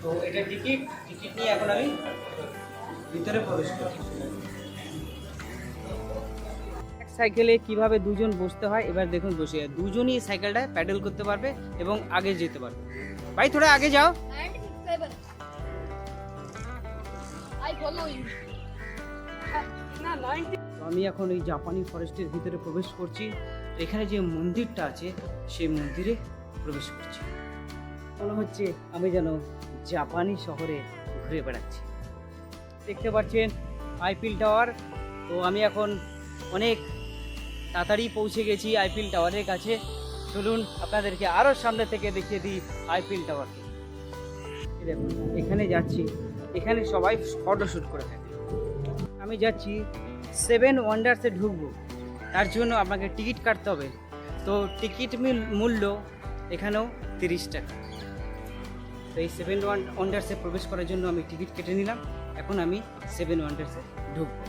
তো এটা টিকিট নিয়ে এখন আমি ভিতরে প্রবেশ করছি। এক সাইকেলে কিভাবে দুজন বসতে হয় এবার দেখুন, বসে দুজনই সাইকেলটা প্যাডেল করতে পারবে এবং আগে যেতে পারবে। ভাই থোড়া আগে যাও। আমি এখন এই জাপানি ফরেস্টের ভিতরে প্রবেশ করছি। এখানে যে মন্দিরটা আছে সেই মন্দিরে প্রবেশ করছি। মনে হচ্ছে আমি যেন জাপানি শহরে ঘুরে বেড়াচ্ছি। দেখতে পাচ্ছেন আইফেল টাওয়ার। তো আমি এখন অনেক তাড়াতাড়ি পৌঁছে গেছি আইফেল টাওয়ারের কাছে। চলুন আপনাদেরকে আরও সামনে থেকে দেখিয়ে দিই আইফেল টাওয়ারকে। দেখুন এখানে যাচ্ছি, এখানে সবাই ফটোশ্যুট করে থাকে। আমি যাচ্ছি 7 ওয়ান্ডার্সে ঢুকবো, তার জন্য আপনাকে টিকিট কাটতে হবে। তো টিকিট মূল্য এখানেও 30 টাকা। তো এই 7 ওয়ান্ডার্সে প্রবেশ করার জন্য আমি টিকিট কেটে নিলাম। এখন আমি 7 ওয়ান্ডার্সে ঢুকবো।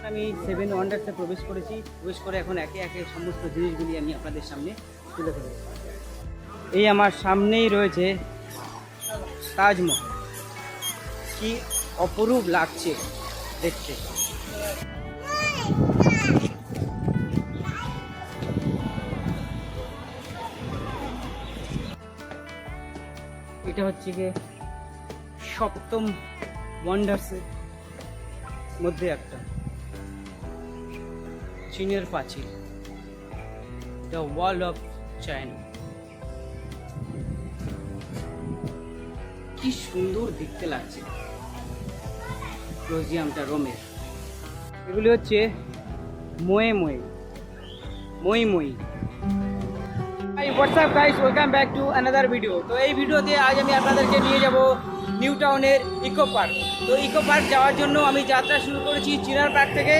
আমি 7 ওয়ান্ডার্সে প্রবেশ করেছি। প্রবেশ করে এখন একে একে সমস্ত জিনিসগুলি আমি আপনাদের সামনে তুলে ধরব। এই আমার সামনেই রয়েছে তাজমহল। কি অপরূপ লাগছে দেখতে। এটা হচ্ছে গিয়ে 7ম ওয়ান্ডার্সের মধ্যে একটা, চীনের প্রাচীর, দ্য ওয়াল অফ চায়না। কি সুন্দর দেখতে লাগছে মিউজিয়ামটা রোমের। এগুলি হচ্ছে মই। WhatsApp guys, welcome back to another video. তো এই ভিডিওতে আজ আমি আপনাদেরকে নিয়ে যাব নিউ টাউনের ইকো পার্ক। তো ইকো পার্ক যাওয়ার জন্য আমি যাত্রা শুরু করেছি চিনার পার্ক থেকে।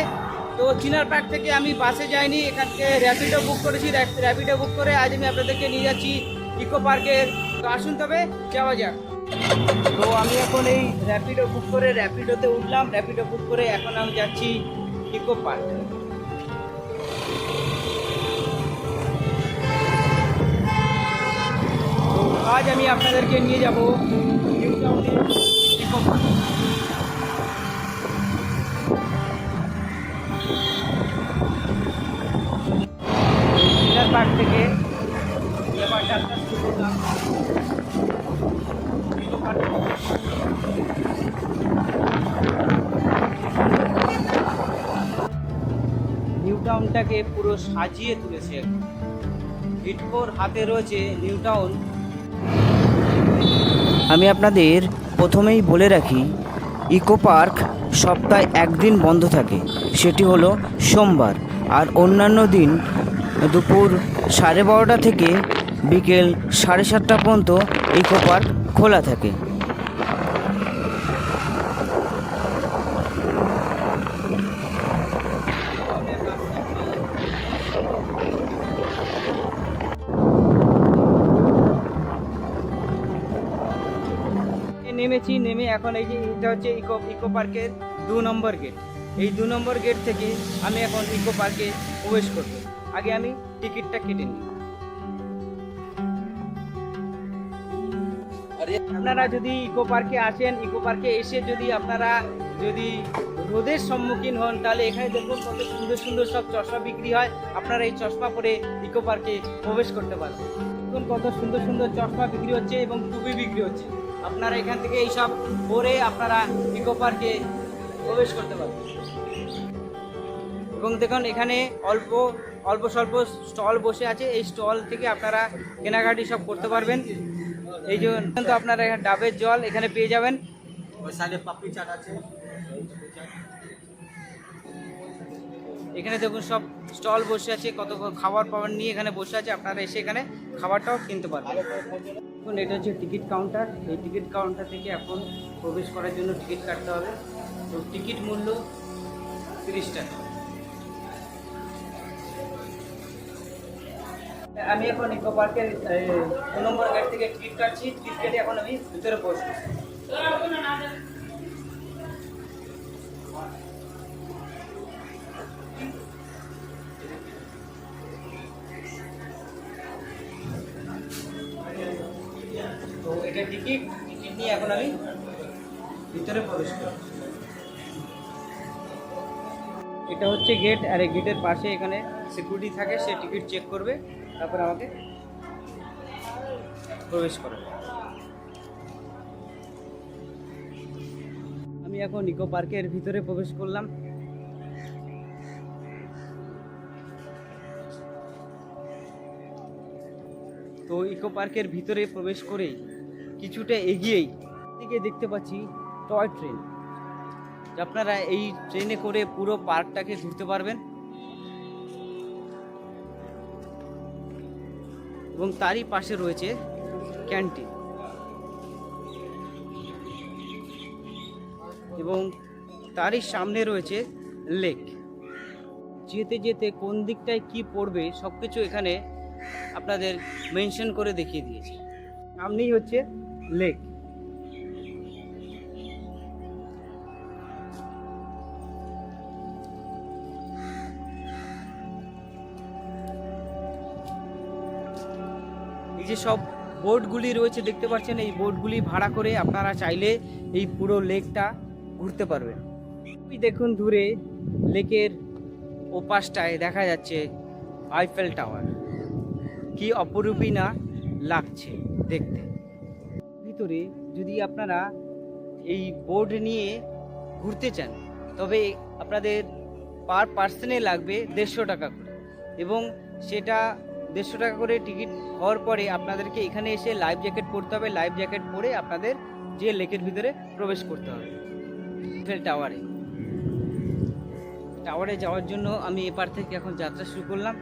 তো চিনার পার্ক থেকে আমি বাসে যাইনি, এখান থেকে র্যাপিডো বুক করেছি। র্যাপিডো বুক করে আজ আমি আপনাদেরকে নিয়ে যাচ্ছি ইকো পার্কের। তো আসুন তবে যাওয়া যাক। তো আমি এখন এই র্যাপিডো বুক করে র্যাপিডোতে উঠলাম। র্যাপিডো বুক করে এখন আমি যাচ্ছি ইকো পার্ক। তো আজ আমি আপনাদেরকে নিয়ে যাব নিউ টাউনের ইকো পার্ক। চিনার পার্ক থেকে এবার যাত্রা শুরু করলাম ইকো পার্ক। নিউ টাউনটাকে পুরো সাজিয়ে তুলেছে। হিটকোর হাতে রয়েছে নিউ টাউন। আমি আপনাদের প্রথমেই বলে রাখি, ইকো পার্ক সপ্তাহে একদিন বন্ধ থাকে, সেটি হলো সোমবার। আর অন্যান্য দিন দুপুর 12:30 থেকে বিকেল 7:30 পর্যন্ত ইকো পার্ক খোলা থাকে। নেমে এখন এই যে এটা হচ্ছে ইকো পার্কের 2 নম্বর গেট। এই 2 নম্বর গেট থেকে আমি এখন ইকো পার্কে প্রবেশ করব। আগে আমি টিকিটটা কেটে নিই। আপনারা যদি ইকো পার্কে আসেন, ইকো পার্কে এসে যদি আপনারা রোদের সম্মুখীন হন, তাহলে এখানে দেখুন কত সুন্দর সুন্দর সব চশমা বিক্রি হয়। আপনারা এই চশমা পরে ইকো পার্কে প্রবেশ করতে পারবেন। দেখুন কত সুন্দর সুন্দর চশমা বিক্রি হচ্ছে এবং টুপি বিক্রি হচ্ছে। আপনারা এখান থেকে এইসব পরে আপনারা ইকো পার্কে প্রবেশ করতে পারবেন। এবং দেখুন এখানে অল্প স্বল্প স্টল বসে আছে। এই স্টল থেকে আপনারা কেনাকাটি সব করতে পারবেন। এই জন্য তো আপনারা এখানে ডাবের জল এখানে পেয়ে যাবেন। এখানে দেখুন সব স্টল বসে আছে, কত খাবার নিয়ে এখানে বসে আছে। আপনারা এসে এখানে খাবারটাও কিনতে পারবেন। এখন এটা হচ্ছে টিকিট কাউন্টার। এই টিকিট কাউন্টার থেকে এখন প্রবেশ করার জন্য টিকিট কাটতে হবে। তো টিকিট মূল্য 30 টাকা। আমি এখন ইকো পার্কের 2 নম্বর গেট থেকে টিকিট কাটছি। টিকিট কেটে এখন আমি ভিতরে বসবো। তো তো এটা টিকিট নিয়ে এখন আমি ভিতরে প্রবেশ করব। এটা হচ্ছে গেট, আর এই গেটের পাশে এখানে সিকিউরিটি থাকে, সে টিকিট চেক করবে, তারপর আমাকে প্রবেশ করাবে। আমি এখন ইকো পার্কের ভিতরে প্রবেশ করলাম। তো ইকো পার্কের ভিতরে প্রবেশ করেই কিছুটা এগিয়েই দিকে দেখতে পাচ্ছি টয় ট্রেন। আপনারা এই ট্রেনে করে পুরো পার্কটাকে ঘুরতে পারবেন এবং তারই পাশে রয়েছে ক্যান্টিন এবং তারই সামনে রয়েছে লেক। যেতে যেতে কোন দিকটায় কি পড়বে সবকিছু এখানে আপনাদের মেনশন করে দেখিয়ে দিয়েছে। সামনেই হচ্ছে লেক। এই যে সব বোটগুলি রয়েছে দেখতে পাচ্ছেন, এই বোটগুলি ভাড়া করে আপনারা চাইলে এই পুরো লেকটা ঘুরতে পারবেন। ওই দেখুন দূরে লেকের ওপাশটায় দেখা যাচ্ছে আইফেল টাওয়ার। কি অপরূপই না লাগছে দেখতে। ভিতরে যদি আপনারা এই বোট নিয়ে ঘুরতে চান তবে আপনাদের পার পার্সনে লাগবে 150 টাকা করে, এবং সেটা 150 টাকা করে টিকিট হওয়ার পরে আপনাদেরকে এখানে এসে লাইফ জ্যাকেট পরতে হবে। লাইফ জ্যাকেট পরে আপনাদের যে লেকের ভিতরে প্রবেশ করতে হবে। টাওয়ারে যাওয়ার জন্য আমি এপার থেকে এখন যাত্রা শুরু করলাম।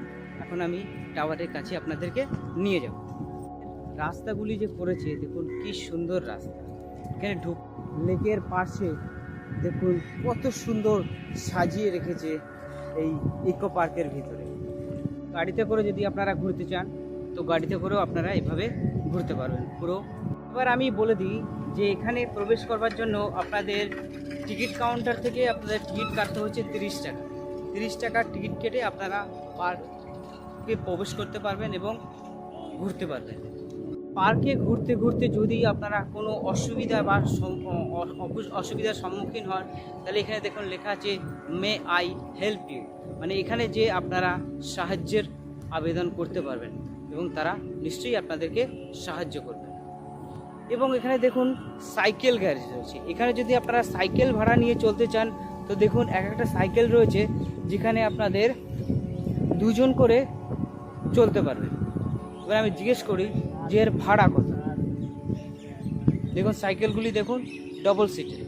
এখন আমি টাওয়ারের কাছে আপনাদেরকে নিয়ে যাব। রাস্তাগুলি যে করেছে দেখুন কি সুন্দর রাস্তা। এখানে লেকের পাশে দেখুন কত সুন্দর সাজিয়ে রেখেছে এই ইকো পার্কের ভিতরে। গাড়িতে করে যদি আপনারা ঘুরতে চান তো গাড়িতে করেও আপনারা এভাবে ঘুরতে পারবেন পুরো। এবার আমি বলে দিই যে এখানে প্রবেশ করবার জন্য আপনাদের টিকিট কাউন্টার থেকে আপনাদের টিকিট কাটতে হচ্ছে 30 টাকা। 30 টাকার টিকিট কেটে আপনারা পার্কে প্রবেশ করতে পারবেন এবং ঘুরতে পারবেন। পার্কে ঘুরতে ঘুরতে যদি আপনারা কোনো অসুবিধা বা অসুবিধার সম্মুখীন হন তাহলে এখানে দেখুন লেখা আছে মে আই হেল্প ইউ, মানে এখানে যে আপনারা সাহায্যের আবেদন করতে পারবেন এবং তারা নিশ্চয়ই আপনাদেরকে সাহায্য করবে। এবং এখানে দেখুন সাইকেল গ্যারেজ রয়েছে। এখানে যদি আপনারা সাইকেল ভাড়া নিয়ে চলতে চান তো দেখুন এক একটা সাইকেল রয়েছে যেখানে আপনাদের 2 জন করে চলতে পারবে। এবার আমি জিজ্ঞেস করি যে এর ভাড়া কত। দেখুন সাইকেলগুলি দেখুন ডবল সিটের।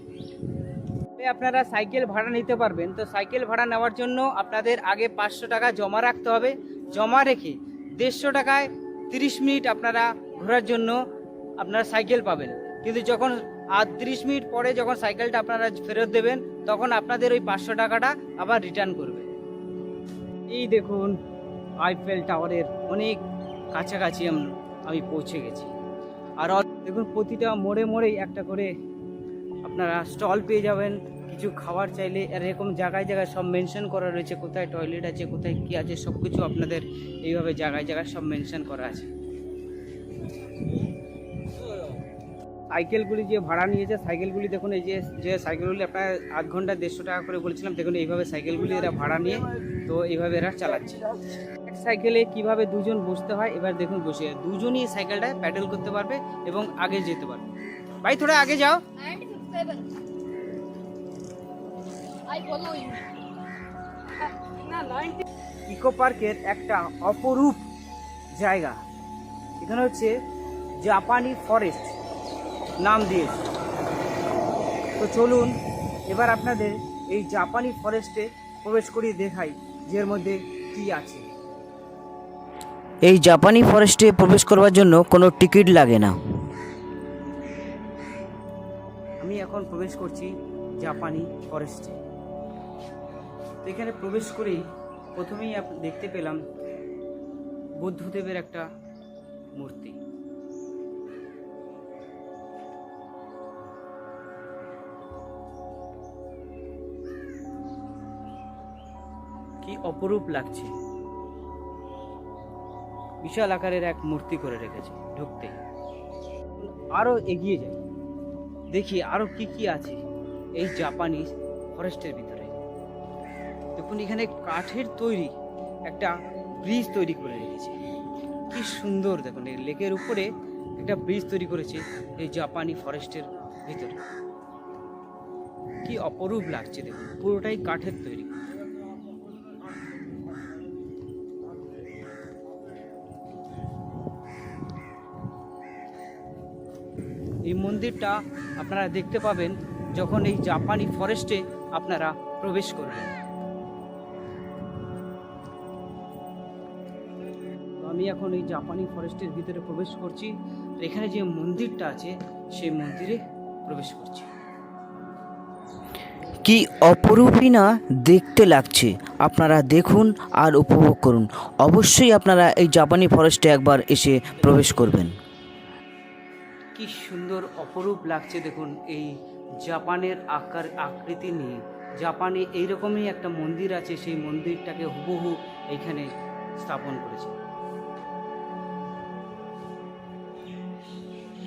আপনারা সাইকেল ভাড়া নিতে পারবেন। তো সাইকেল ভাড়া নেওয়ার জন্য আপনাদের আগে 500 টাকা জমা রাখতে হবে। জমা রেখে 150 টাকায় 30 মিনিট আপনারা ঘোরার জন্য আপনারা সাইকেল পাবেন। কিন্তু যখন 30 মিনিট পরে যখন সাইকেলটা আপনারা ফেরত দেবেন তখন আপনাদের ওই 500 টাকাটা আবার রিটার্ন করবে। এই দেখুন আইফেল টাওয়ারের অনেক কাছাকাছি আমি পৌঁছে গেছি। আর দেখুন প্রতিটা মোড়ে মোড়েই একটা করে আপনারা স্টল পেয়ে যাবেন। কিছু খাবার চাইলে এরকম জায়গায় জায়গায় সব মেনশন করা রয়েছে, কোথায় টয়লেট আছে কোথায় কী আছে সব কিছু আপনাদের এইভাবে জায়গায় জায়গায় সব মেনশন করা আছে। সাইকেলগুলি যে ভাড়া নিয়েছে সাইকেলগুলি দেখুন, এই যে সাইকেলগুলি আপনার আধ ঘন্টা 150 টাকা করে বলছিলাম, দেখুন এইভাবে সাইকেলগুলি এরা ভাড়া নিয়ে তো এইভাবে এরা চালাচ্ছে। এক সাইকেলে কিভাবে 2 জন বসতে হয় এবার দেখুন বসে 2 জনই সাইকেলটায় প্যাডেল করতে পারবে এবং আগে যেতে পারবে। ভাই থোড়া আগে যাও। ইকো পার্কের একটা অপরূপ জায়গা। এখানে হচ্ছে জাপানি ফরেস্ট নাম দিয়েছে। তো চলুন এবার আপনাদের এই জাপানি ফরেস্টে প্রবেশ করিয়ে দেখাই যে এর মধ্যে কি আছে। এই জাপানি ফরেস্টে প্রবেশ করবার জন্য কোনো টিকিট লাগে না। আমি এখন প্রবেশ করছি জাপানি ফরেস্টে। তো এখানে প্রবেশ করেই প্রথমেই দেখতে পেলাম বুদ্ধদেবের একটা মূর্তি। কি অপরূপ লাগছে, বিশাল আকারের এক মূর্তি করে রেখেছে। ঢুকতে আরও এগিয়ে যাই, দেখি আরও কি কি আছে এই জাপানি ফরেস্টের ভিতরে। দেখুন এখানে কাঠের তৈরি একটা ব্রিজ তৈরি করে রেখেছে, কি সুন্দর। দেখুন এই লেকের উপরে একটা ব্রিজ তৈরি করেছে এই জাপানি ফরেস্টের ভিতরে, কি অপরূপ লাগছে। দেখুন পুরোটাই কাঠের তৈরি। এই মন্দিরটা আপনারা দেখতে পাবেন যখন এই জাপানি ফরেস্টে আপনারা প্রবেশ করবেন। আমি এখন এই জাপানি ফরেস্টের ভিতরে প্রবেশ করছি। এখানে যে মন্দিরটা আছে সেই মন্দিরে প্রবেশ করছি। কি অপরূপই না দেখতে লাগছে, আপনারা দেখুন আর উপভোগ করুন। অবশ্যই আপনারা এই জাপানি ফরেস্টে একবার এসে প্রবেশ করবেন। কি সুন্দর অপরূপ লাগছে। দেখুন এই জাপানের আকৃতি নিয়ে জাপানে এইরকমই একটা মন্দির আছে, সেই মন্দিরটাকে হুবহু এইখানে স্থাপন করেছে।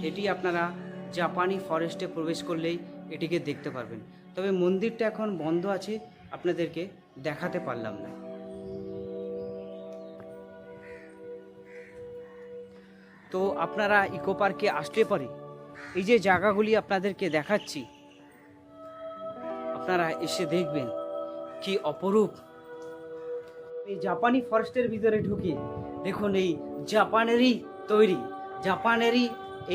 এটি আপনারা জাপানি ফরেস্টে প্রবেশ করলেই এটিকে দেখতে পারবেন। তবে মন্দিরটা এখন বন্ধ আছে, আপনাদেরকে দেখাতে পারলাম না। তো আপনারা ইকো পার্কে আসলে পরে এই যে জায়গাগুলি আপনাদেরকে দেখাচ্ছি, আপনারা এসে দেখবেন কি অপরূপ। এই জাপানি ফরেস্টের ভিতরে ঢুকে দেখুন এই জাপানেরই তৈরি, জাপানেরই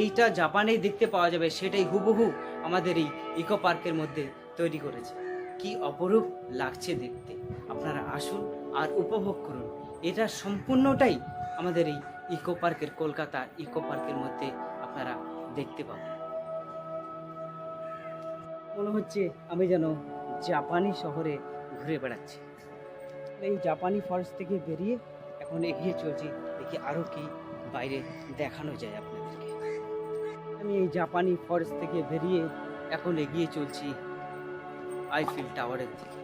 এইটা জাপানেই দেখতে পাওয়া যাবে, সেটাই হুবহু আমাদের এই ইকো পার্কের মধ্যে তৈরি করেছে। কি অপরূপ লাগছে দেখতে। আপনারা আসুন আর উপভোগ করুন। এটা সম্পূর্ণটাই আমাদের এই ইকো পার্কের, কলকাতা ইকো পার্কের মধ্যে আপনারা দেখতে পাবেন। মনে হচ্ছে আমি যেন জাপানি শহরে ঘুরে বেড়াচ্ছি। এই জাপানি ফরেস্ট থেকে বেরিয়ে এখন এগিয়ে চলছি, দেখি আরও কি বাইরে দেখানো যায় আপনাদেরকে। আমি এই জাপানি ফরেস্ট থেকে বেরিয়ে এখন এগিয়ে চলছি আইফেল টাওয়ারের দিকে।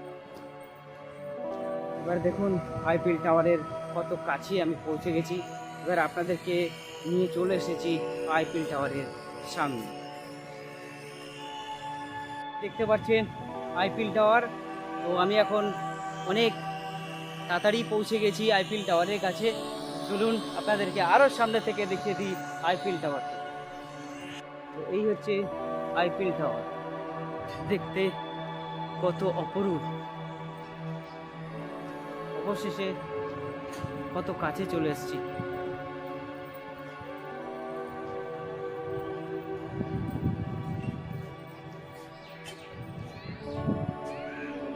এবার দেখুন আইফেল টাওয়ারের কত কাছে আমি পৌঁছে গেছি। এবার আপনাদেরকে নিয়ে চলে এসেছি আইফেল টাওয়ারের সামনে। দেখতে পাচ্ছেন আইফেল টাওয়ার। তো আমি এখন অনেক তাড়াতাড়ি পৌঁছে গেছি আইফেল টাওয়ারের কাছে। চলুন আপনাদেরকে আরও সামনে থেকে দেখিয়ে দিই আইফেল টাওয়ারকে। তো এই হচ্ছে আইফেল টাওয়ার, দেখতে কত অপরূপ। অবশেষে কত কাছে চলে এসেছি।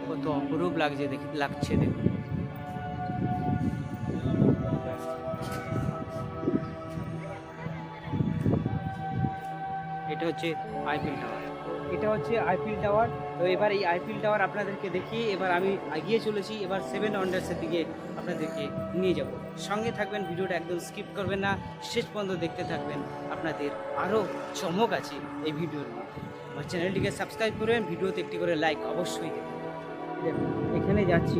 কত অপরূপ লাগছে, লাগছে দেখুন। এটা হচ্ছে আইফেল টাওয়ার, এটা হচ্ছে আইফেল টাওয়ার। তো এবার এই আইফেল টাওয়ার আপনাদেরকে দেখিয়ে এবার আমি এগিয়ে চলেছি এবার সেভেন ওয়ান্ডার্সের দিকে আপনাদেরকে নিয়ে যাব। সঙ্গে থাকবেন, ভিডিওটা একদম স্কিপ করবেন না, শেষ পর্যন্ত দেখতে থাকবেন। আপনাদের আরও চমক আছে এই ভিডিওর মধ্যে। আমার চ্যানেলটিকে সাবস্ক্রাইব করবেন, ভিডিওতে একটি করে লাইক অবশ্যই দেবেন। দেখুন এখানে যাচ্ছি,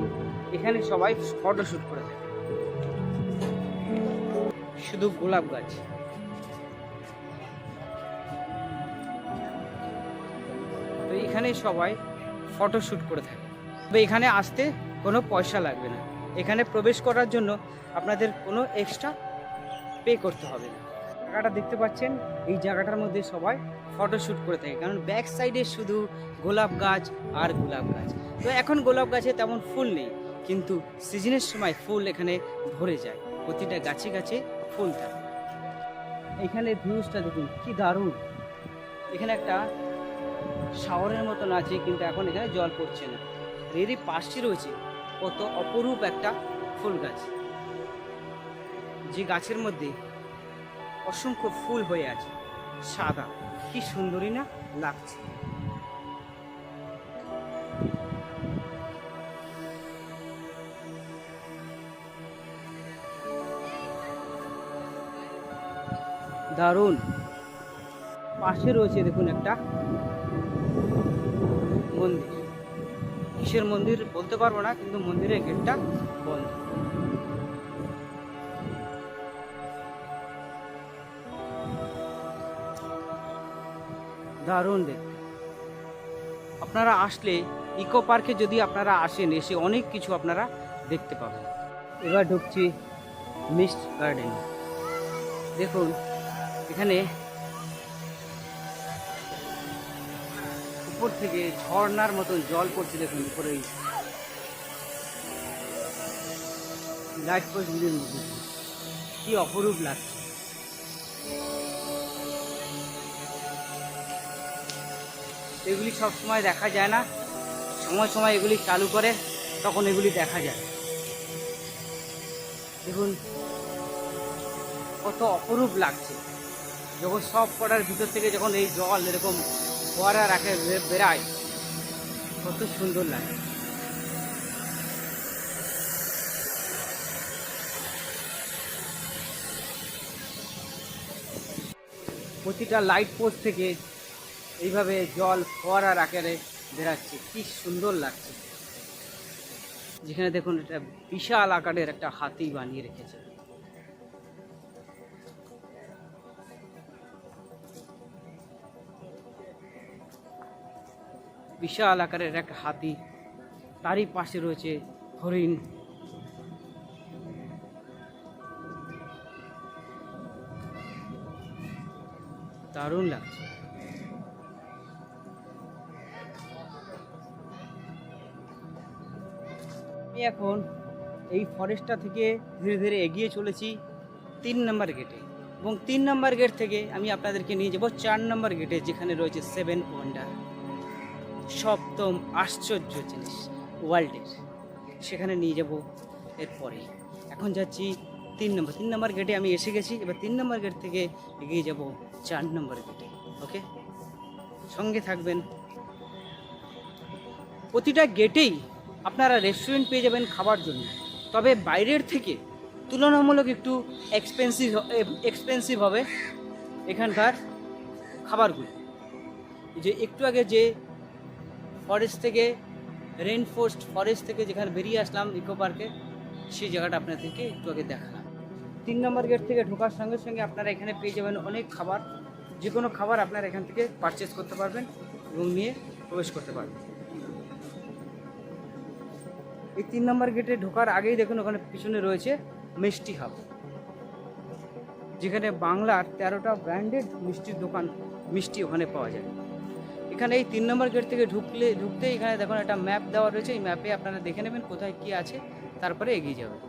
এখানে সবাই ফটোশ্যুট করে থাকে, শুধু গোলাপ গাছ। তো এখানে সবাই ফটোশ্যুট করে থাকে। তবে এখানে আসতে কোনো পয়সা লাগবে না, এখানে প্রবেশ করার জন্য আপনাদের কোনো এক্সট্রা পে করতে হবে না। জায়গাটা দেখতে পাচ্ছেন, এই জায়গাটার মধ্যে সবাই ফটোশ্যুট করে থাকে, কারণ ব্যাক সাইডে শুধু গোলাপ গাছ আর গোলাপ গাছ। তো এখন গোলাপ গাছে তেমন ফুল নেই, কিন্তু সিজনের সময় ফুল এখানে ভরে যায়, প্রতিটা গাছে গাছে ফুল থাকে। এখানে ভিউজটা দেখুন কি দারুণ। এখানে একটা শাওয়ারের মতন আছে, কিন্তু এখন এখানে জল পড়ছে না। এরই পাশে রয়েছে কত অপরূপ একটা ফুল গাছ, যে গাছের মধ্যে অসংখ্য ফুল হয়ে আছে সাদা, কি সুন্দরই না লাগছে। দারুণ। পাশে রয়েছে দেখুন একটা মন্দির, কিসের মন্দির বলতে পারবো না, কিন্তু মন্দিরের গেটটা বন্ধ। দারুণ দেখতে। আপনারা আসলে ইকো পার্কে যদি আপনারা আসেন, এসে অনেক কিছু আপনারা দেখতে পাবেন। এবার ঢুকছি মিস্ট গার্ডেন। দেখুন এখানে উপর থেকে ঝর্ণার মতন জল পড়ছে। দেখুন উপরে লাইট পোস্টগুলির মধ্যে কি অপরূপ লাগছে। এগুলি সব সময় দেখা যায় না, সময় সময় এগুলি চালু করে, তখন এগুলি দেখা যায়। দেখুন কত অপরূপ লাগছে যখন সব কটার ভিতর থেকে যখন এই জল এরকম ফোয়ারা রাখে বেড়ায়, কত সুন্দর লাগে। প্রতিটা লাইট পোস্ট থেকে এইভাবে জল ফোয়ারার আকারে বেরাচ্ছে, কি সুন্দর লাগছে। যেখানে দেখুন এটা বিশাল আকারের একটা হাতি বানিয়ে রেখেছে। বিশাল আকারের একটা হাতি, তারই পাশে রয়েছে হরিণ। দারুণ লাগছে। আমি এখন এই ফরেস্টটা থেকে ধীরে ধীরে এগিয়ে চলেছি 3 নম্বর গেটে, এবং 3 নম্বর গেট থেকে আমি আপনাদেরকে নিয়ে যাব 4 নম্বর গেটে, যেখানে রয়েছে 7 ওয়ান্ডার, সপ্তম আশ্চর্য জিনিস ওয়ার্ল্ডের। সেখানে নিয়ে যাব এরপরে। এখন যাচ্ছি 3 নম্বর গেটে আমি এসে গেছি। এবার 3 নম্বর গেট থেকে এগিয়ে যাব 4 নম্বর গেটে। ওকে, সঙ্গে থাকবেন। প্রতিটা গেটেই আপনারা রেস্টুরেন্ট পেয়ে যাবেন খাবার জন্য, তবে বাইরের থেকে তুলনামূলক একটু এক্সপেন্সিভ হবে এখানকার খাবারগুলো। যে একটু আগে যে ফরেস্ট থেকে ফরেস্ট থেকে যেখানে বেরিয়ে আসলাম ইকো পার্কে, সেই জায়গাটা আপনাদেরকে একটু আগে দেখালাম। 3 নম্বর গেট থেকে ঢোকার সঙ্গে সঙ্গে আপনারা এখানে পেয়ে যাবেন অনেক খাবার। যে কোনো খাবার আপনারা এখান থেকে পারচেস করতে পারবেন এবং নিয়ে প্রবেশ করতে পারবেন। এই 3 নম্বর গেটে ঢোকার আগেই দেখুন ওখানে পিছনে রয়েছে মিষ্টি হাব, যেখানে বাংলার 13টা ব্র্যান্ডেড মিষ্টির দোকান, মিষ্টি ওখানে পাওয়া যায়। এখানে এই 3 নম্বর গেট থেকে ঢুকতেই এখানে দেখুন একটা ম্যাপ দেওয়া রয়েছে। এই ম্যাপে আপনারা দেখে নেবেন কোথায় কি আছে, তারপরে এগিয়ে যাবেন।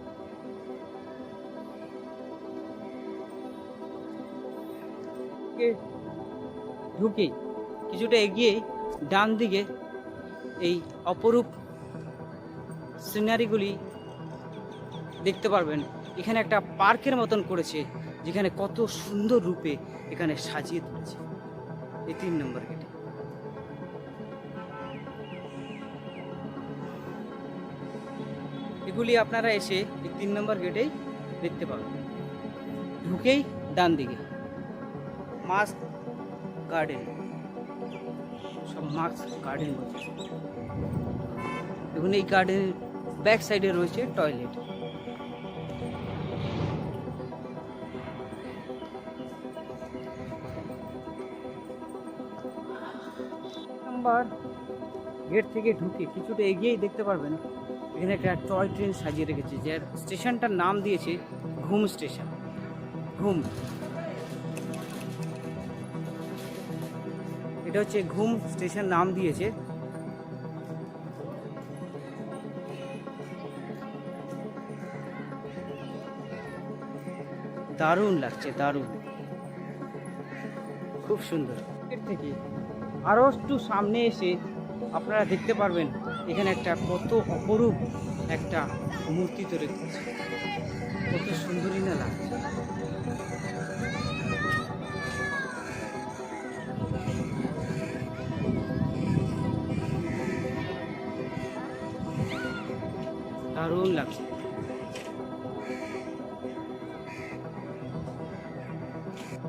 ঢুকেই কিছুটা এগিয়ে ডান দিকে এই অপরূপ সিনারিগুলি দেখতে পারবেন। এখানে একটা পার্কের মতন করেছে, যেখানে কত সুন্দর রূপে এখানে সাজিয়ে তুলেছে এই 3 নম্বর গেটে। এগুলি আপনারা এসে এই 3 নম্বর গেটেই দেখতে পাবেন। ঢুকেই ডান দিকে মাস্ক গার্ডেন, সব মাস্ক গার্ডেন বলছে। দেখুন এই গার্ডেনের ব্যাক সাইডে রয়েছে টয়লেট। নাম্বার গেট থেকে ঢুকে কিছুটা এগিয়েই দেখতে পারবেন এখানে একটা টয় ট্রেন সাজিয়ে রেখেছে, যার স্টেশনটার নাম দিয়েছে ঘুম স্টেশন। ঘুম, এটা হচ্ছে ঘুম স্টেশন নাম দিয়েছে। দারুণ লাগছে, দারুণ, খুব সুন্দর। এর থেকে আরও একটু সামনে এসে আপনারা দেখতে পারবেন এখানে একটা কত অপরূপ একটা মূর্তি তৈরি করছে, কত সুন্দরই না লাগছে। দারুণ লাগছে।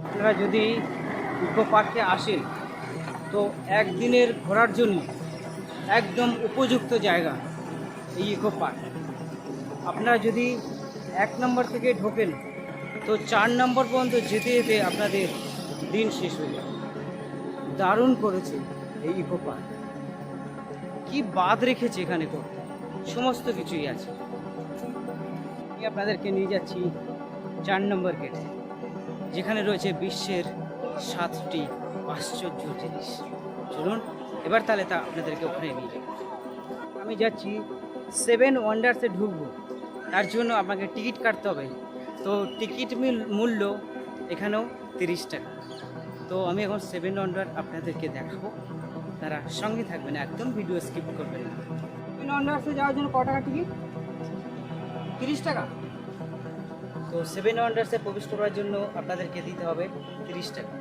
আপনারা যদি ইকো পার্কে আসেন তো একদিনের ঘোরার জন্য একদম উপযুক্ত জায়গা এই ইকো পার্ক। আপনারা যদি 1 নম্বর থেকে ঢোকেন তো 4 নম্বর পর্যন্ত যেতে যেতে আপনাদের দিন শেষ হয়ে যাবে। দারুণ করেছে এই ইকো পার্ক। কি বাদ রেখেছে এখানে করতে, সমস্ত কিছুই আছে। আমি আপনাদেরকে নিয়ে যাচ্ছি 4 নম্বর গেটে, যেখানে রয়েছে বিশ্বের 7টি আশ্চর্য জিনিস। চলুন এবার তাহলে তা আপনাদেরকে ওখানে নিয়ে যাবো। আমি যাচ্ছি 7 ওয়ান্ডার্সে ঢুকবো, তার জন্য আপনাকে টিকিট কাটতে হবে। তো টিকিট মূল্য এখানেও 30 টাকা। তো আমি এখন 7 ওয়ান্ডার আপনাদেরকে দেখাবো, তারা সঙ্গে থাকবেন, একদম ভিডিও স্কিপ করবেন না। 7 ওয়ান্ডার্সে যাওয়ার জন্য কত টাকা টিকিট? 30 টাকা। তো 7 ওয়ান্ডার্সে প্রবেশ করার জন্য আপনাদেরকে দিতে হবে 30 টাকা।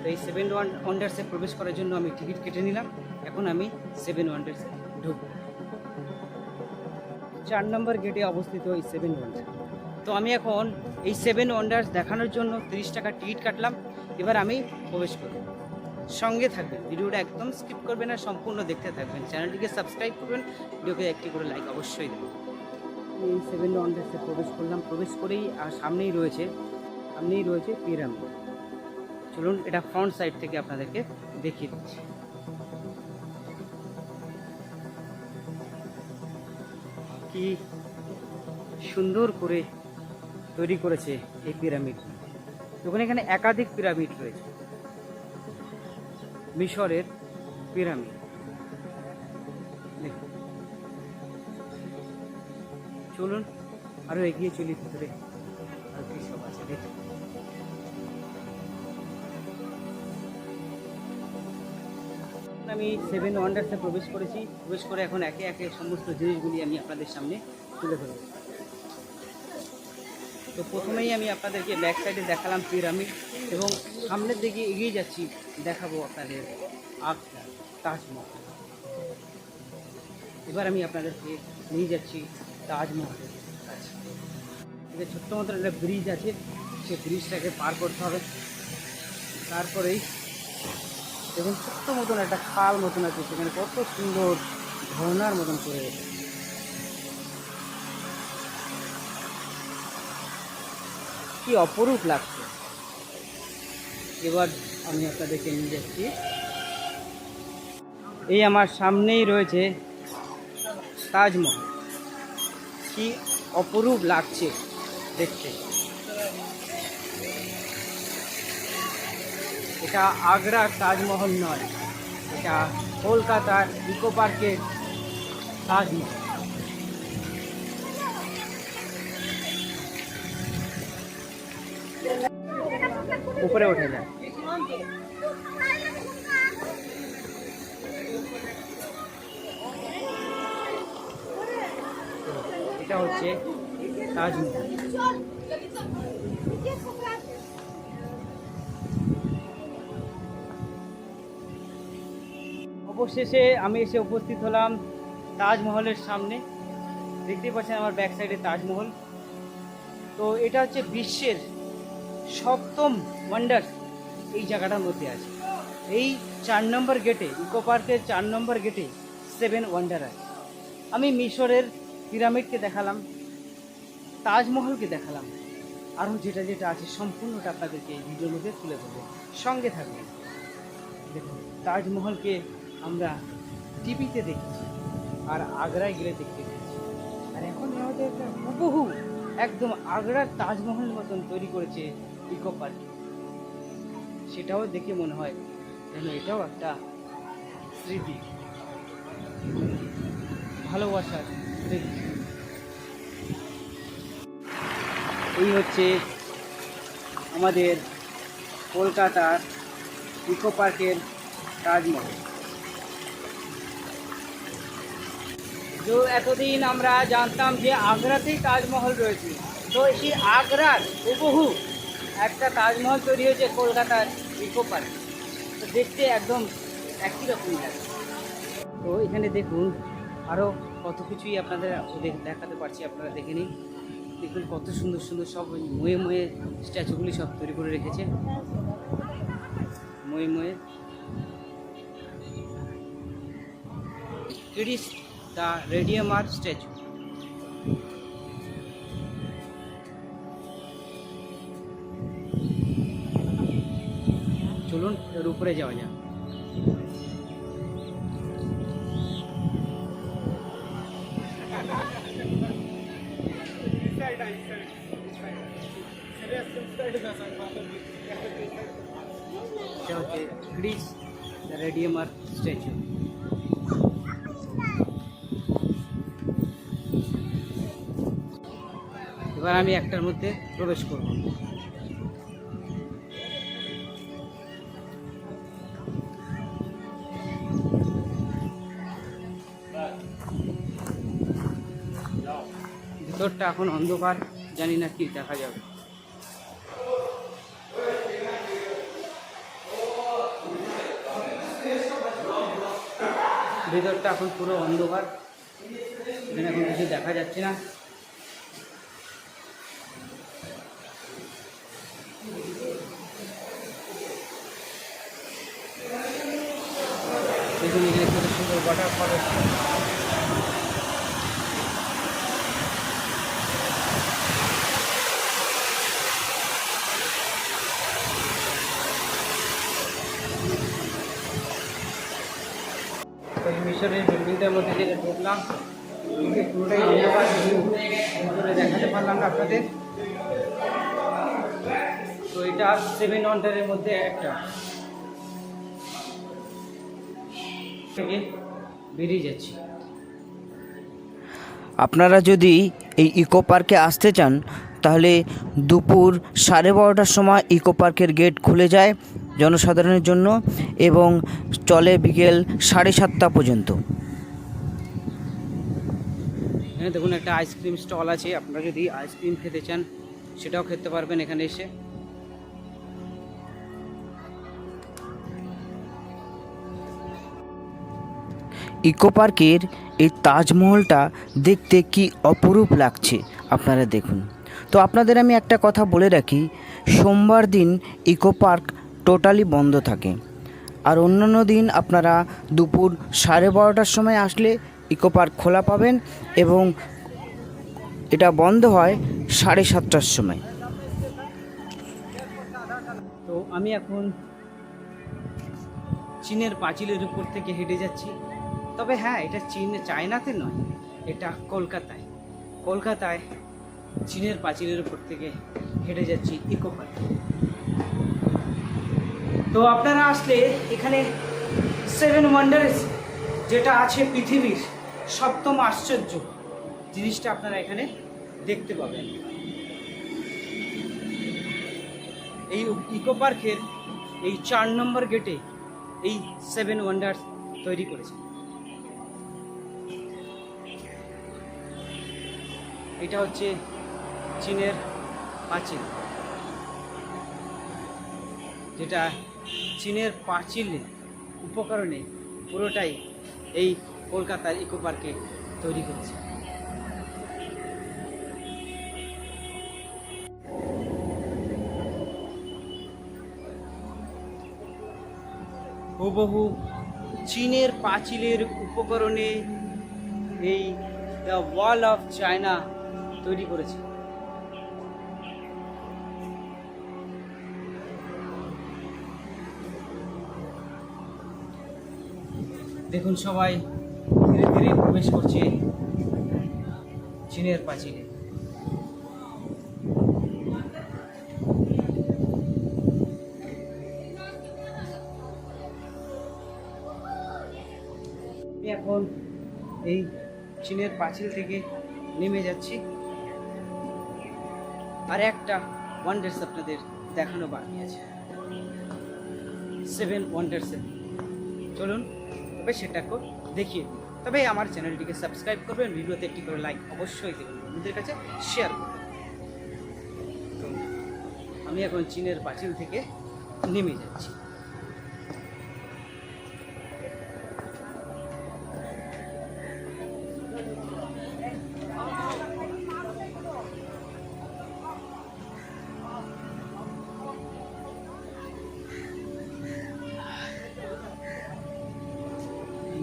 তো এই 7 ওয়ান্ডার্সে প্রবেশ করার জন্য আমি টিকিট কেটে নিলাম। এখন আমি 7 ওয়ান্ডার্সে ঢুকবো। 4 নম্বর গেটে অবস্থিত এই 7 ওয়ান্ডার। তো আমি এখন এই 7 ওয়ান্ডার্স দেখানোর জন্য 30 টাকা টিকিট কাটলাম। এবার আমি প্রবেশ করব, সঙ্গে থাকবেন, ভিডিওটা একদম স্কিপ করবেন না, সম্পূর্ণ দেখতে থাকবেন। চ্যানেলটিকে সাবস্ক্রাইব করবেন, ভিডিওকে একটি করে লাইক অবশ্যই দেবেন। এই 7 ওয়ান্ডার্সে প্রবেশ করলাম। প্রবেশ করেই আর সামনেই রয়েছে পিরামিড। চলুন এটা ফ্রন্ট সাইড থেকে আপনাদেরকে দেখিয়ে দিচ্ছি। কি সুন্দর করে তৈরি করেছে এই পিরামিড। দেখুন এখানে একাধিক পিরামিড রয়েছে, মিশরের পিরামিড। দেখুন, চলুন আরো এগিয়ে চলি ভিতরে, আর কি সব আছে দেখুন। আমি 7 ওয়ান্ডার্সে প্রবেশ করেছি। প্রবেশ করে এখন একে একে সমস্ত জিনিসগুলি আমি আপনাদের সামনে তুলে ধরব। তো প্রথমেই আমি আপনাদেরকে ব্যাক সাইডে দেখালাম পিরামিড, এবং সামনের দিকে এগিয়ে যাচ্ছি, দেখাবো আপনাদের আগ্রা তাজমহল। এবার আমি আপনাদেরকে নিয়ে যাচ্ছি তাজমহলের কাছে। এটা ছোট্ট মতো একটা ব্রিজ আছে, সেই ব্রিজটাকে পার করতে হবে। তারপরেই দেখুন ছোট্ট মতন একটা খাল মতন আছে, সেখানে কত সুন্দর ঝর্ণার মতন করে গেছে। কি অপরূপ লাগছে। এবার আমি আপনাদেরকে নিয়ে যাচ্ছি, এই আমার সামনেই রয়েছে তাজমহল। কি অপরূপ লাগছে দেখতে। এটা আগ্রার তাজমহল নয়, এটা কলকাতার ইকো পার্কের তাজমহল। উপরে উঠে যায়। এটা হচ্ছে তাজমহল। অবশেষে আমি এসে উপস্থিত হলাম তাজমহলের সামনে। দেখতে পাচ্ছেন আমার ব্যাক সাইডে তাজমহল। তো এটা হচ্ছে বিশ্বের 7ম ওয়ান্ডার এই জায়গাটার মধ্যে আছে। এই 4 নম্বর গেটে, ইকো পার্কের 4 নম্বর গেটে 7 ওয়ান্ডার আছে। আমি মিশরের পিরামিডকে দেখালাম, তাজমহলকে দেখালাম, আরও যেটা যেটা আছে সম্পূর্ণটা আপনাদেরকে এই ভিডিওর মধ্যে তুলে ধরবো, সঙ্গে থাকবেন। দেখুন তাজমহলকে আমরা টিভিতে দেখেছি আর আগ্রায় গেলে দেখতে পেয়েছি, আর এখন আমাদের একটা হুবহু একদম আগ্রার তাজমহলের মতন তৈরি করেছে ইকো পার্ক। সেটাও দেখে মনে হয় যেন এটাও একটা স্মৃতি, ভালোবাসার স্মৃতি। এই হচ্ছে আমাদের কলকাতার ইকো পার্কের তাজমহল। তো এতদিন আমরা জানতাম যে আগ্রাতেই তাজমহল রয়েছে, তো এই আগ্রার হুবহু একটা তাজমহল তৈরি হয়েছে কলকাতার ইকো পার্কে। তো দেখতে একদম একই রকম লাগে। তো এখানে দেখুন আরও কত কিছুই আপনাদের দেখাতে পারছি, আপনারা দেখে নিন। দেখুন কত সুন্দর সুন্দর সব ময়ে ময়ে স্ট্যাচুগুলি সব তৈরি করে রেখেছে, ময়ে ময়ে। It is the Radiamar statue. চলুন এর উপরে যাওয়া যাক। এটা হচ্ছে গ্রিস রেডিয়ামার স্ট্যাচু। এবার আমি একটার মধ্যে প্রবেশ করব। ভিতরটা এখন অন্ধকার, জানি না কি দেখা যাবে। ভিতরটা এখন পুরো অন্ধকার, এখানে এখন কিছু দেখা যাচ্ছে না। দেখুন এখানে কত সুন্দর ওয়াটারফল আছে। তো এই মিশরের বিল্ডিংটার মধ্যে যেটা ঢুকলাম, পুরোটাই অন্ধকার, ভিতরে দেখাতে পারলাম না আপনাদের। তো এটা 7 ওয়ান্ডারের মধ্যে একটা। থেকে বেরিয়ে যাচ্ছি। আপনারা যদি এই ইকো পার্কে আসতে চান তাহলে দুপুর 12:30টার সময় ইকো পার্কের গেট খুলে যায় জনসাধারণের জন্য এবং চলে বিকেল 7:30 পর্যন্ত। এখানে দেখুন একটা আইসক্রিম স্টল আছে, আপনারা যদি আইসক্রিম খেতে চান সেটাও খেতে পারবেন এখানে এসে। ইকো পার্কের এই তাজমহলটা দেখতে কি অপরূপ লাগছে আপনারা দেখুন। তো আপনাদের আমি একটা কথা বলে রাখি, সোমবার দিন ইকো পার্ক টোটালি বন্ধ থাকে, আর অন্যান্য দিন আপনারা দুপুর 12:30টার সময় আসলে ইকো পার্ক খোলা পাবেন এবং এটা বন্ধ হয় 7:30টার সময়। তো আমি এখন চীনের পাঁচিলের উপর থেকে হেঁটে যাচ্ছি। তবে হ্যাঁ, এটা চায়নাতে নয়, এটা কলকাতায়। কলকাতায় চীনের পাঁচিলের উপর থেকে হেঁটে যাচ্ছি ইকো পার্ক। তো আপনারা আসলে এখানে 7 ওয়ান্ডার্স যেটা আছে পৃথিবীর 7ম আশ্চর্য জিনিসটা আপনারা এখানে দেখতে পাবেন। এই ইকো পার্কের এই 4 নম্বর গেটে এই 7 ওয়ান্ডার্স তৈরি করেছে। এটা হচ্ছে চীনের পাঁচিল, যেটা চীনের পাঁচিলের উপকরণে পুরোটাই এই কলকাতার ইকো পার্কে তৈরি করেছে। হুবহু চীনের পাঁচিলের উপকরণে এই দ্য ওয়াল অফ চায়না তৈরি করেছে। দেখুন সবাই ধীরে ধীরে প্রবেশ করছে চীনের পাঁচিলে। আমি এখন এই চীনের পাঁচিল থেকে নেমে যাচ্ছি, আর একটা ওয়ান্ডার্স আপনাদের দেখানো বাকি আছে, 7 ওয়ান্ডার্সের। চলুন তবে সেটাকেও দেখিয়ে দিই। তবে আমার চ্যানেলটিকে সাবস্ক্রাইব করবেন, ভিডিওতে একটি করে লাইক অবশ্যই দেবেন, বন্ধুদের কাছে শেয়ার করবেন। তো আমি এখন চীনের পাঁচিল থেকে নেমে যাচ্ছি।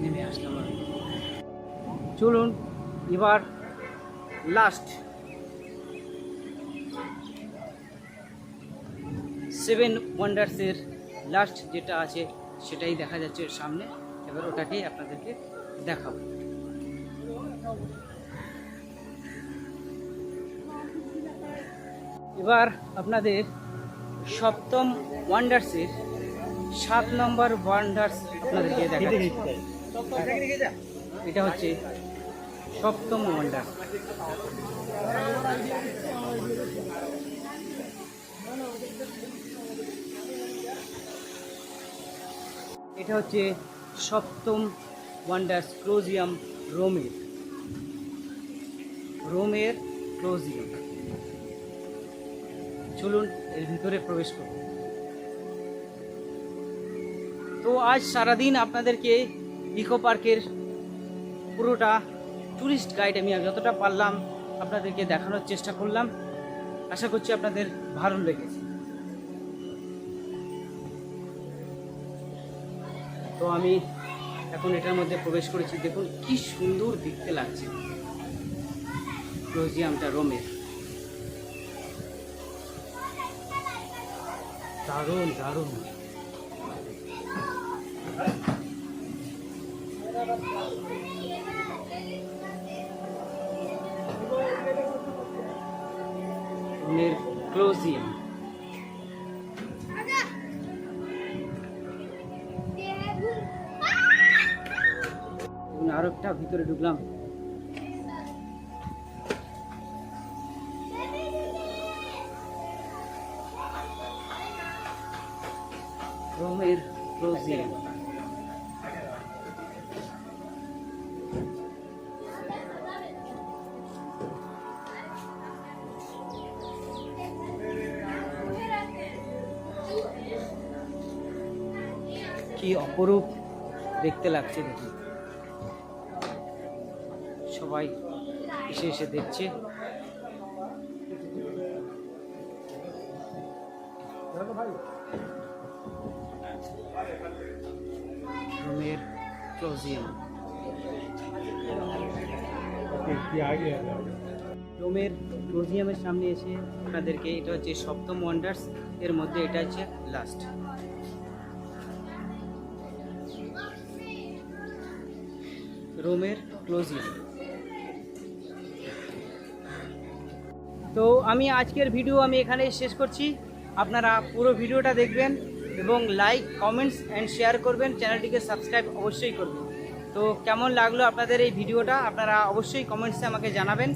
নেমে আসলাম আমি। চলুন এবার লাস্ট 7 ওয়ান্ডার্সের লাস্ট যেটা আছে সেটাই দেখা যাচ্ছে সামনে। এবার ওটাকেই আপনাদেরকে দেখাবো। এবার আপনাদের সপ্তম ওয়ান্ডার্সের 7 নম্বর ওয়ান্ডার্স আপনাদেরকে দেখাচ্ছি। এটা হচ্ছে সপ্তম ওয়ান্ডার। এটা হচ্ছে সপ্তম ওয়ান্ডার্স ক্লোজিয়াম রোমের ক্লোজিয়াম। চলুন এর ভিতরে প্রবেশ করুন। তো আজ সারাদিন আপনাদেরকে ইকো পার্কের পুরোটা ট্যুরিস্ট গাইড আমি যতটা পারলাম আপনাদেরকে দেখানোর চেষ্টা করলাম। আশা করছি আপনাদের ভালো লেগেছে। তো আমি এখন এটার মধ্যে প্রবেশ করেছি। দেখুন কি সুন্দর দেখতে লাগছে ক্লোজিয়ামটা রোমের, দারুণ দারুণ। রোমের ক্লোজিয়াম। আরো একটা ভিতরে ঢুকলাম। রোমের ক্লোজিয়াম। কি অপরূপ দেখতে লাগছে দেখুন। সবাই এসে এসে দেখছে। রোমের ক্লোজিয়াম। রোমের ক্লোজিয়ামের সামনে এসে আপনাদেরকে, এটা হচ্ছে সপ্তম ওয়ান্ডার্স, এর মধ্যে এটা হচ্ছে লাস্ট। রোমের ক্লোজিয়াম। তো আমি আজকের ভিডিও আমি এখানেই শেষ করছি। আপনারা পুরো ভিডিওটা দেখবেন এবং লাইক, কমেন্টস অ্যান্ড শেয়ার করবেন। চ্যানেলটিকে সাবস্ক্রাইব অবশ্যই করবেন। তো কেমন লাগলো আপনাদের এই ভিডিওটা আপনারা অবশ্যই কমেন্টসে আমাকে জানাবেন।